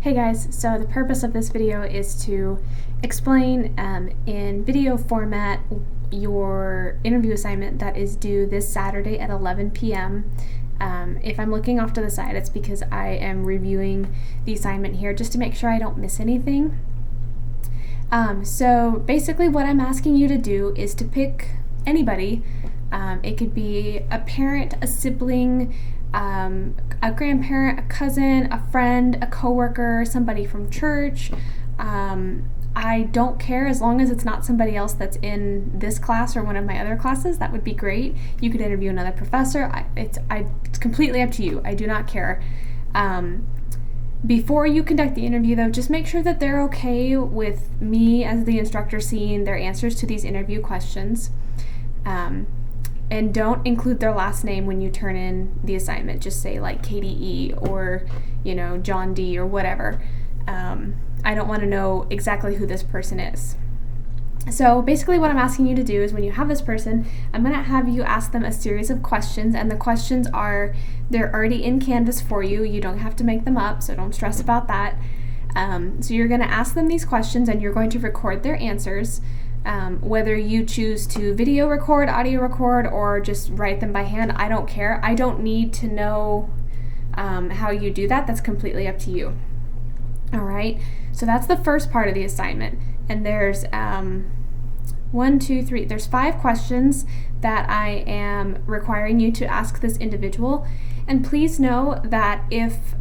Hey guys, so the purpose of this video is to explain in video format your interview assignment that is due this Saturday at 11 p.m. If I'm looking off to the side, it's because I am reviewing the assignment here just to make sure I don't miss anything. So basically what I'm asking you to do is to pick anybody. It could be a parent, a sibling, a grandparent, a cousin, a friend, a coworker, somebody from church. I don't care as long as it's not somebody else that's in this class or one of my other classes. That would be great. You could interview another professor. It's completely up to you. I do not care. Before you conduct the interview, though, just make sure that they're okay with me as the instructor seeing their answers to these interview questions. And don't include their last name when you turn in the assignment. Just say like KDE or, John D or whatever. I don't want to know exactly who this person is. So basically what I'm asking you to do is when you have this person, I'm going to have you ask them a series of questions, and the questions they're already in Canvas for you. You don't have to make them up, so don't stress about that. So you're going to ask them these questions and you're going to record their answers. Whether you choose to video record, audio record, or just write them by hand, I don't care. I don't need to know how you do that. That's completely up to you. All right, so that's the first part of the assignment. And there's there's 5 questions that I am requiring you to ask this individual. And please know that if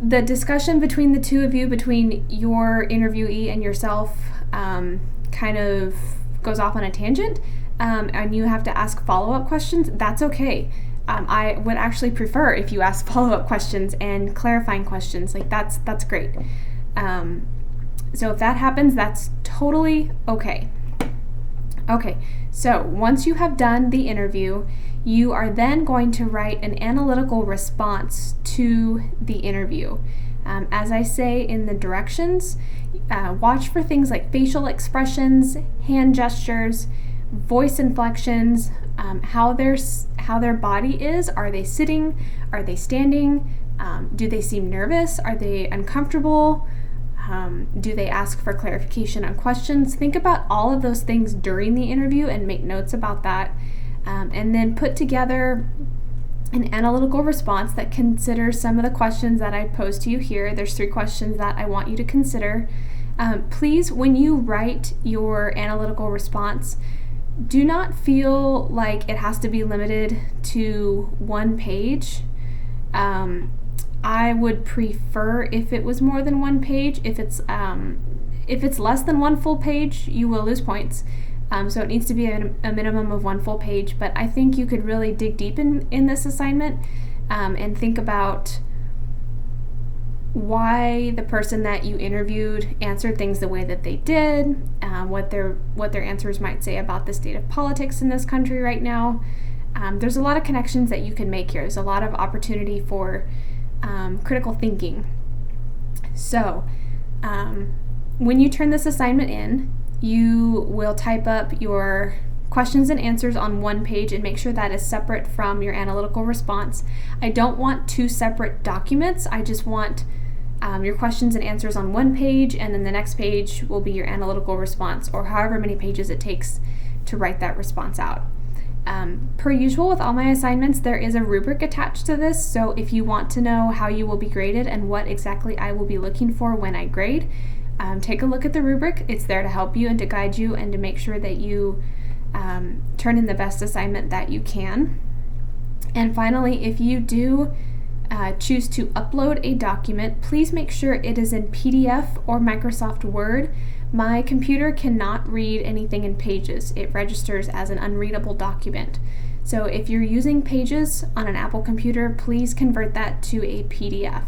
the discussion between the two of you, between your interviewee and yourself, kind of goes off on a tangent, and you have to ask follow-up questions, that's okay. I would actually prefer if you ask follow-up questions and clarifying questions. Like that's great. So if that happens, that's totally okay. Okay, so once you have done the interview, you are then going to write an analytical response to the interview. As I say in the directions, watch for things like facial expressions, hand gestures, voice inflections, how their body is. Are they sitting? Are they standing? Do they seem nervous? Are they uncomfortable? Do they ask for clarification on questions? Think about all of those things during the interview and make notes about that. And then put together an analytical response that considers some of the questions that I posed to you here. There's 3 questions that I want you to consider. Please, when you write your analytical response, do not feel like it has to be limited to 1 page. I would prefer if it was more than 1 page. If it's less than 1 full page, you will lose points. So it needs to be a minimum of 1 full page. But I think you could really dig deep in this assignment and think about why the person that you interviewed answered things the way that they did, what their answers might say about the state of politics in this country right now. There's a lot of connections that you can make here. There's a lot of opportunity for critical thinking. So when you turn this assignment in, you will type up your questions and answers on 1 page and make sure that is separate from your analytical response. I don't want 2 separate documents. I just want your questions and answers on 1 page, and then the next page will be your analytical response, or however many pages it takes to write that response out. Per usual with all my assignments, there is a rubric attached to this, so if you want to know how you will be graded and what exactly I will be looking for when I grade, take a look at the rubric. It's there to help you and to guide you and to make sure that you turn in the best assignment that you can. And finally, if you do choose to upload a document, please make sure it is in PDF or Microsoft Word. My computer cannot read anything in Pages. It registers as an unreadable document. So if you're using Pages on an Apple computer, please convert that to a PDF.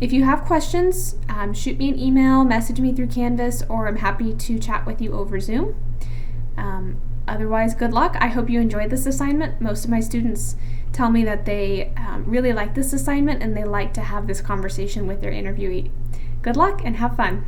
If you have questions, shoot me an email, message me through Canvas, or I'm happy to chat with you over Zoom. Otherwise, good luck. I hope you enjoyed this assignment. Most of my students tell me that they really like this assignment and they like to have this conversation with their interviewee. Good luck and have fun.